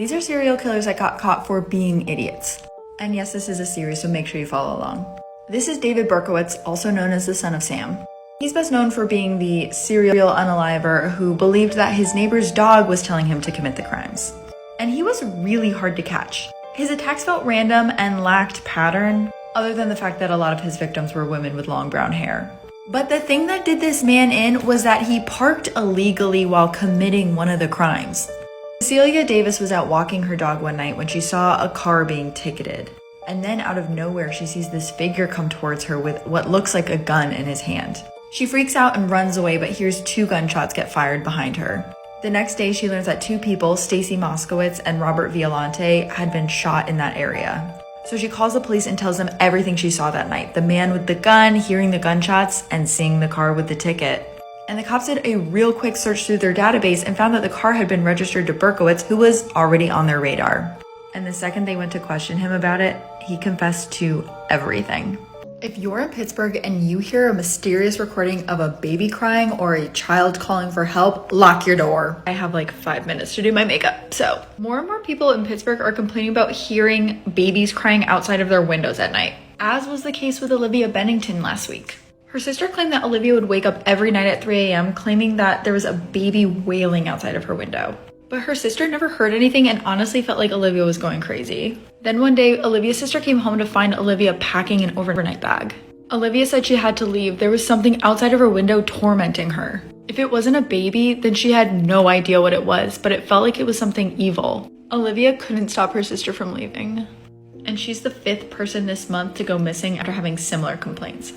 These are serial killers that got caught for being idiots. And yes, this is a series, so make sure you follow along. This is David Berkowitz, also known as the Son of Sam. He's best known for being the serial unaliver who believed that his neighbor's dog was telling him to commit the crimes. And he was really hard to catch. His attacks felt random and lacked pattern, other than the fact that a lot of his victims were women with long brown hair. But the thing that did this man in was that he parked illegally while committing one of the crimes. Cecilia Davis was out walking her dog one night when she saw a car being ticketed. And then out of nowhere, she sees this figure come towards her with what looks like a gun in his hand. She freaks out and runs away, but hears 2 gunshots get fired behind her. The next day, she learns that 2 people, Stacy Moskowitz and Robert Violante, had been shot in that area. So she calls the police and tells them everything she saw that night. The man with the gun, hearing the gunshots, and seeing the car with the ticket. And the cops did a real quick search through their database and found that the car had been registered to Berkowitz, who was already on their radar. And the second they went to question him about it, he confessed to everything. If you're in Pittsburgh and you hear a mysterious recording of a baby crying or a child calling for help, lock your door. I have like 5 minutes to do my makeup. So more and more people in Pittsburgh are complaining about hearing babies crying outside of their windows at night, as was the case with Olivia Bennington last week. Her sister claimed that Olivia would wake up every night at 3 a.m. claiming that there was a baby wailing outside of her window. But her sister never heard anything and honestly felt like Olivia was going crazy. Then one day, Olivia's sister came home to find Olivia packing an overnight bag. Olivia said she had to leave. There was something outside of her window tormenting her. If it wasn't a baby, then she had no idea what it was, but it felt like it was something evil. Olivia couldn't stop her sister from leaving. And she's the 5th person this month to go missing after having similar complaints.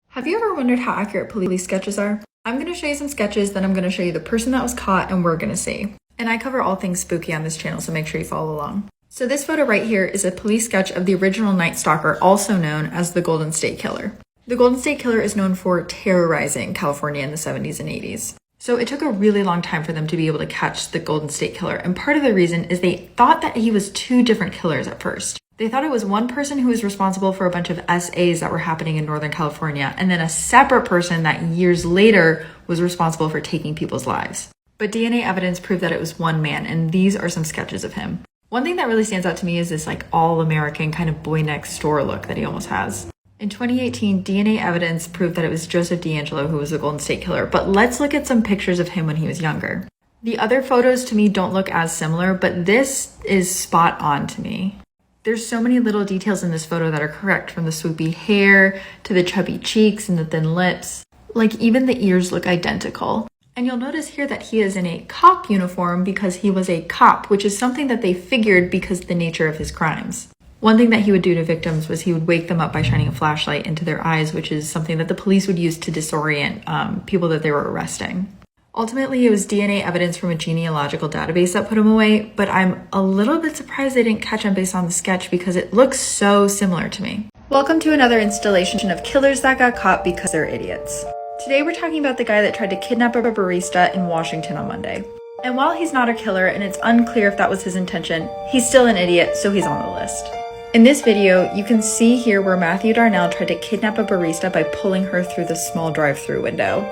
Have you ever wondered how accurate police sketches are? I'm going to show you some sketches, then I'm going to show you the person that was caught, and we're going to see. And I cover all things spooky on this channel, so make sure you follow along. So this photo right here is a police sketch of the original Night Stalker, also known as the Golden State Killer. The Golden State Killer is known for terrorizing California in the 70s and 80s. So it took a really long time for them to be able to catch the Golden State Killer, and part of the reason is they thought that he was 2 different killers at first. They thought it was one person who was responsible for a bunch of SAs that were happening in Northern California, and then a separate person that years later was responsible for taking people's lives. But DNA evidence proved that it was one man, and these are some sketches of him. One thing that really stands out to me is this like all-American kind of boy next door look that he almost has. In 2018, DNA evidence proved that it was Joseph D'Angelo who was the Golden State Killer, but let's look at some pictures of him when he was younger. The other photos to me don't look as similar, but this is spot on to me. There's so many little details in this photo that are correct, from the swoopy hair to the chubby cheeks and the thin lips. Like even the ears look identical. And you'll notice here that he is in a cop uniform because he was a cop, which is something that they figured because of the nature of his crimes. One thing that he would do to victims was he would wake them up by shining a flashlight into their eyes, which is something that the police would use to disorient people that they were arresting. Ultimately, it was DNA evidence from a genealogical database that put him away, but I'm a little bit surprised they didn't catch him based on the sketch because it looks so similar to me. Welcome to another installation of killers that got caught because they're idiots. Today we're talking about the guy that tried to kidnap a barista in Washington on Monday. And while he's not a killer and it's unclear if that was his intention, he's still an idiot, so he's on the list. In this video, you can see here where Matthew Darnell tried to kidnap a barista by pulling her through the small drive-through window.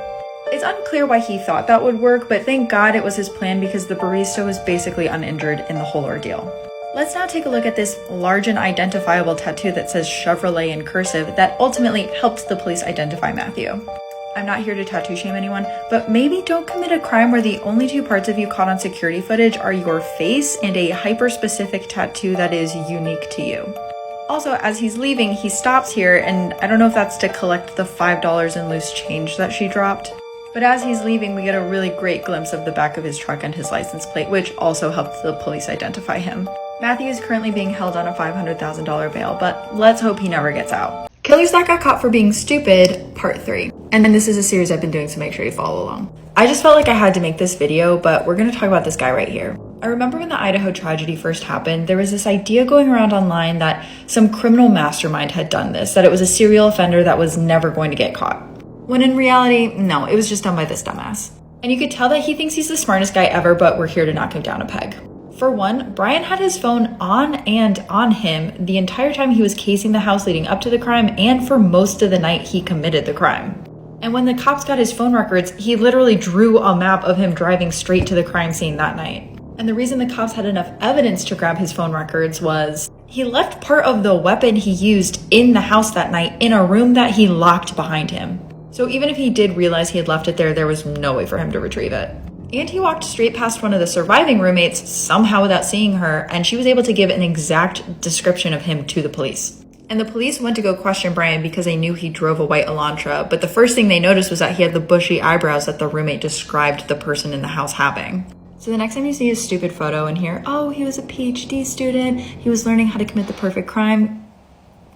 It's unclear why he thought that would work, but thank God it was his plan because the barista was basically uninjured in the whole ordeal. Let's now take a look at this large and identifiable tattoo that says Chevrolet in cursive that ultimately helped the police identify Matthew. I'm not here to tattoo shame anyone, but maybe don't commit a crime where the only 2 parts of you caught on security footage are your face and a hyper-specific tattoo that is unique to you. Also, as he's leaving, he stops here, and I don't know if that's to collect the $5 in loose change that she dropped. But as he's leaving, we get a really great glimpse of the back of his truck and his license plate, which also helped the police identify him. Matthew is currently being held on a $500,000 bail, but let's hope he never gets out. Killers that got caught for being stupid, part 3. And then this is a series I've been doing, so make sure you follow along. I just felt like I had to make this video, but we're going to talk about this guy right here. I remember when the Idaho tragedy first happened, there was this idea going around online that some criminal mastermind had done this, that it was a serial offender that was never going to get caught. When in reality, no, it was just done by this dumbass. And you could tell that he thinks he's the smartest guy ever, but we're here to knock him down a peg. For one, Brian had his phone on him the entire time he was casing the house leading up to the crime and for most of the night he committed the crime. And when the cops got his phone records, he literally drew a map of him driving straight to the crime scene that night. And the reason the cops had enough evidence to grab his phone records was he left part of the weapon he used in the house that night in a room that he locked behind him. So even if he did realize he had left it there was no way for him to retrieve it. And he walked straight past one of the surviving roommates, somehow without seeing her, and she was able to give an exact description of him to the police. And the police went to go question Brian because they knew he drove a white Elantra, but the first thing they noticed was that he had the bushy eyebrows that the roommate described the person in the house having. So the next time you see his stupid photo and hear, oh, he was a PhD student, he was learning how to commit the perfect crime,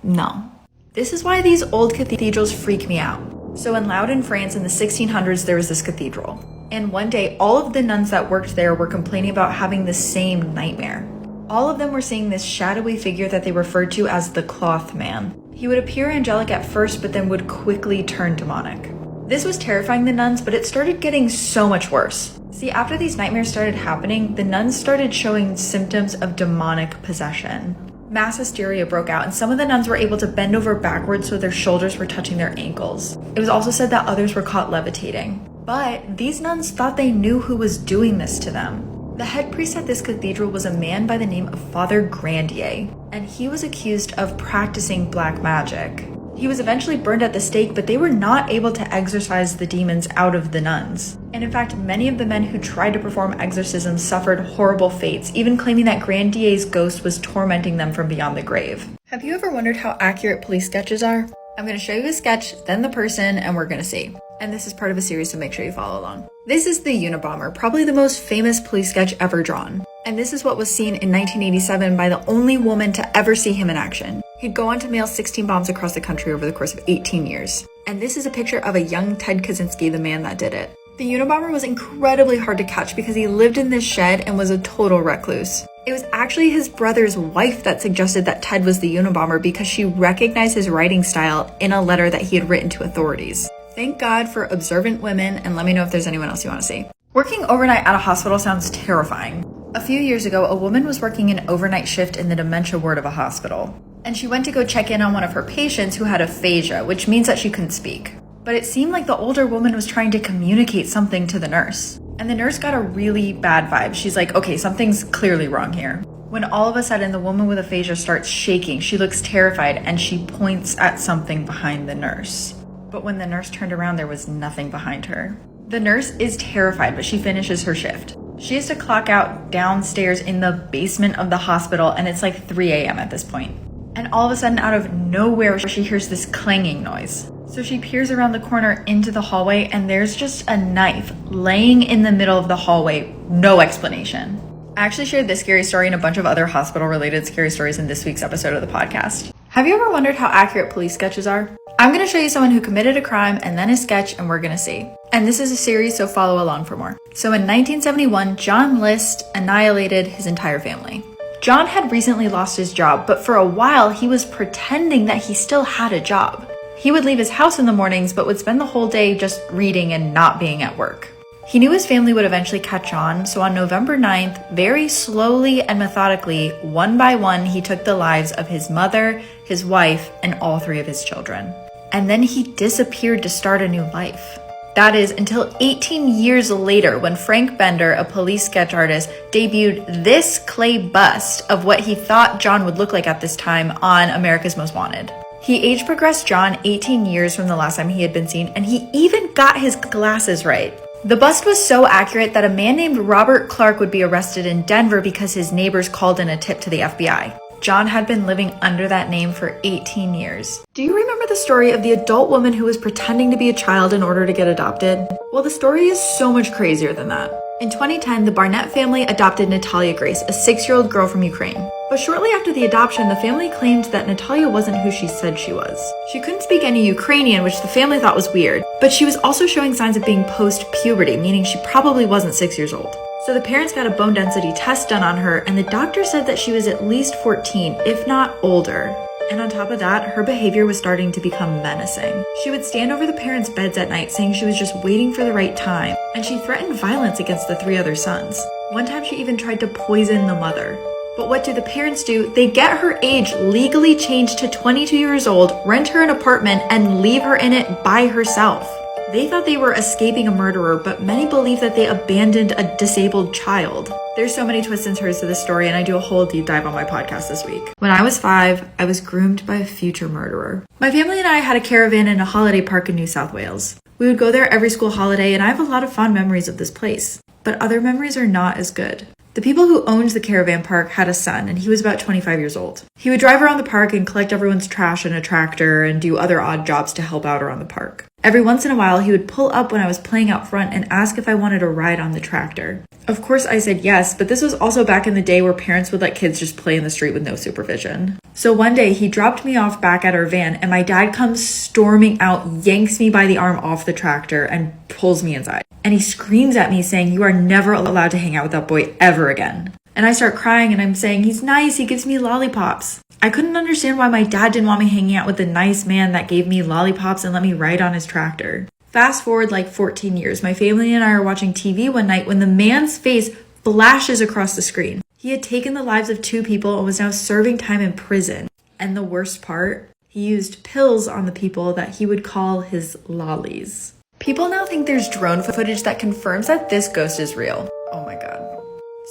no. This is why these old cathedrals freak me out. So in Loudun, France in the 1600s, there was this cathedral. And one day, all of the nuns that worked there were complaining about having the same nightmare. All of them were seeing this shadowy figure that they referred to as the cloth man. He would appear angelic at first, but then would quickly turn demonic. This was terrifying the nuns, but it started getting so much worse. See, after these nightmares started happening, the nuns started showing symptoms of demonic possession. Mass hysteria broke out, and some of the nuns were able to bend over backwards so their shoulders were touching their ankles. It was also said that others were caught levitating. But these nuns thought they knew who was doing this to them. The head priest at this cathedral was a man by the name of Father Grandier, and he was accused of practicing black magic. He was eventually burned at the stake, but they were not able to exorcise the demons out of the nuns. And in fact, many of the men who tried to perform exorcisms suffered horrible fates, even claiming that Grandier's ghost was tormenting them from beyond the grave. Have you ever wondered how accurate police sketches are? I'm going to show you a sketch, then the person, and we're going to see. And this is part of a series, so make sure you follow along. This is the Unabomber, probably the most famous police sketch ever drawn. And this is what was seen in 1987 by the only woman to ever see him in action. He'd go on to mail 16 bombs across the country over the course of 18 years. And this is a picture of a young Ted Kaczynski, the man that did it. The Unabomber was incredibly hard to catch because he lived in this shed and was a total recluse. It was actually his brother's wife that suggested that Ted was the Unabomber because she recognized his writing style in a letter that he had written to authorities. Thank God for observant women, and let me know if there's anyone else you want to see. Working overnight at a hospital sounds terrifying. A few years ago, a woman was working an overnight shift in the dementia ward of a hospital. And she went to go check in on one of her patients who had aphasia, which means that she couldn't speak. But it seemed like the older woman was trying to communicate something to the nurse. And the nurse got a really bad vibe. She's like, okay, something's clearly wrong here. When all of a sudden the woman with aphasia starts shaking, she looks terrified and she points at something behind the nurse. But when the nurse turned around, there was nothing behind her. The nurse is terrified, but she finishes her shift. She has to clock out downstairs in the basement of the hospital, and it's like 3 a.m. at this point. And all of a sudden, out of nowhere, she hears this clanging noise. So she peers around the corner into the hallway, and there's just a knife laying in the middle of the hallway. No explanation. I actually shared this scary story and a bunch of other hospital-related scary stories in this week's episode of the podcast. Have you ever wondered how accurate police sketches are? I'm going to show you someone who committed a crime and then a sketch, and we're going to see. And this is a series, so follow along for more. So in 1971, John List annihilated his entire family. John had recently lost his job, but for a while he was pretending that he still had a job. He would leave his house in the mornings, but would spend the whole day just reading and not being at work. He knew his family would eventually catch on, so on November 9th, very slowly and methodically, one by one, he took the lives of his mother, his wife, and all 3 of his children. And then he disappeared to start a new life. That is, until 18 years later, when Frank Bender, a police sketch artist, debuted this clay bust of what he thought John would look like at this time on America's Most Wanted. He age progressed John 18 years from the last time he had been seen, and he even got his glasses right. The bust was so accurate that a man named Robert Clark would be arrested in Denver because his neighbors called in a tip to the FBI. John had been living under that name for 18 years. Do you remember the story of the adult woman who was pretending to be a child in order to get adopted? Well, the story is so much crazier than that. In 2010, the Barnett family adopted Natalia Grace, a 6-year-old girl from Ukraine. But shortly after the adoption, the family claimed that Natalia wasn't who she said she was. She couldn't speak any Ukrainian, which the family thought was weird, but she was also showing signs of being post-puberty, meaning she probably wasn't 6 years old. So the parents got a bone density test done on her, and the doctor said that she was at least 14, if not older. And on top of that, her behavior was starting to become menacing. She would stand over the parents' beds at night saying she was just waiting for the right time, and she threatened violence against the 3 other sons. One time she even tried to poison the mother. But what do the parents do? They get her age legally changed to 22 years old, rent her an apartment, and leave her in it by herself. They thought they were escaping a murderer, but many believe that they abandoned a disabled child. There's so many twists and turns to this story, and I do a whole deep dive on my podcast this week. When I was 5, I was groomed by a future murderer. My family and I had a caravan in a holiday park in New South Wales. We would go there every school holiday, and I have a lot of fond memories of this place. But other memories are not as good. The people who owned the caravan park had a son, and he was about 25 years old. He would drive around the park and collect everyone's trash in a tractor and do other odd jobs to help out around the park. Every once in a while, he would pull up when I was playing out front and ask if I wanted a ride on the tractor. Of course, I said yes, but this was also back in the day where parents would let kids just play in the street with no supervision. So one day, he dropped me off back at our van, and my dad comes storming out, yanks me by the arm off the tractor, and pulls me inside. And he screams at me saying, "You are never allowed to hang out with that boy ever again." And I start crying, and I'm saying, "He's nice, he gives me lollipops." I couldn't understand why my dad didn't want me hanging out with the nice man that gave me lollipops and let me ride on his tractor. Fast forward like 14 years, my family and I are watching TV one night when the man's face flashes across the screen. He had taken the lives of 2 people and was now serving time in prison. And the worst part, he used pills on the people that he would call his lollies. People now think there's drone footage that confirms that this ghost is real. Oh my god.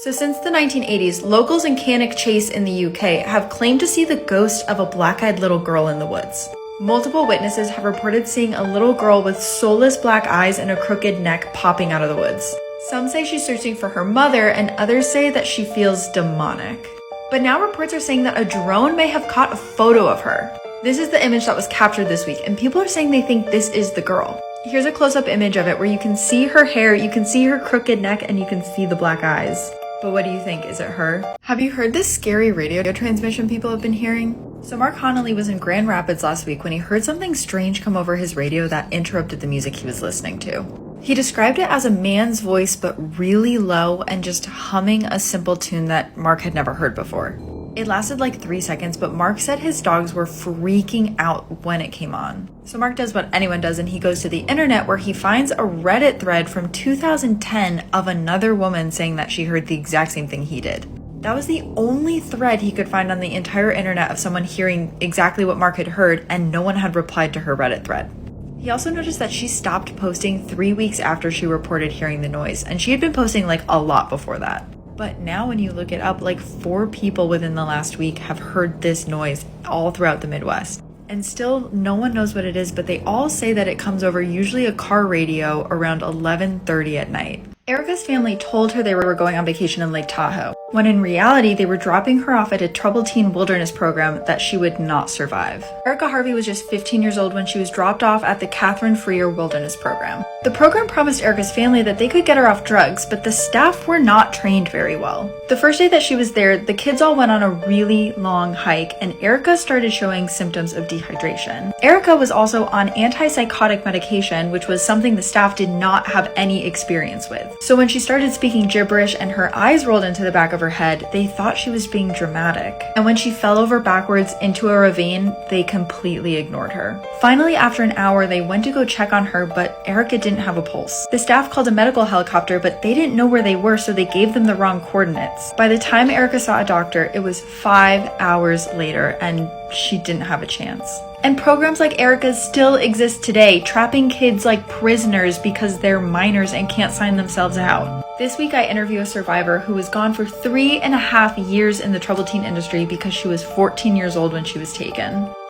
So since the 1980s, locals in Cannock Chase in the UK have claimed to see the ghost of a black-eyed little girl in the woods. Multiple witnesses have reported seeing a little girl with soulless black eyes and a crooked neck popping out of the woods. Some say she's searching for her mother, and others say that she feels demonic. But now reports are saying that a drone may have caught a photo of her. This is the image that was captured this week, and people are saying they think this is the girl. Here's a close-up image of it where you can see her hair, you can see her crooked neck, and you can see the black eyes. But what do you think? Is it her? Have you heard this scary radio transmission people have been hearing? So Mark Connolly was in Grand Rapids last week when he heard something strange come over his radio that interrupted the music he was listening to. He described it as a man's voice, but really low and just humming a simple tune that Mark had never heard before. It lasted like 3 seconds, but Mark said his dogs were freaking out when it came on. So Mark does what anyone does, and he goes to the internet where he finds a Reddit thread from 2010 of another woman saying that she heard the exact same thing he did. That was the only thread he could find on the entire internet of someone hearing exactly what Mark had heard, and no one had replied to her Reddit thread. He also noticed that she stopped posting 3 weeks after she reported hearing the noise, and she had been posting like a lot before that. But now when you look it up, like 4 people within the last week have heard this noise all throughout the Midwest. And still, no one knows what it is, but they all say that it comes over usually a car radio around 11:30 at night. Erica's family told her they were going on vacation in Lake Tahoe, when in reality they were dropping her off at a Troubled Teen Wilderness program that she would not survive. Erica Harvey was just 15 years old when she was dropped off at the Catherine Freer Wilderness program. The program promised Erica's family that they could get her off drugs, but the staff were not trained very well. The first day that she was there, the kids all went on a really long hike, and Erica started showing symptoms of dehydration. Erica was also on antipsychotic medication, which was something the staff did not have any experience with. So when she started speaking gibberish and her eyes rolled into the back of her head, they thought she was being dramatic. And when she fell over backwards into a ravine, they completely ignored her. Finally, after an hour, they went to go check on her, but Erica didn't have a pulse. The staff called a medical helicopter, but they didn't know where they were, so they gave them the wrong coordinates. By the time Erica saw a doctor, it was 5 hours later, and she didn't have a chance. And programs like Erica's still exist today, trapping kids like prisoners because they're minors and can't sign themselves out. This week I interview a survivor who was gone for 3.5 years in the troubled teen industry because she was 14 years old when she was taken.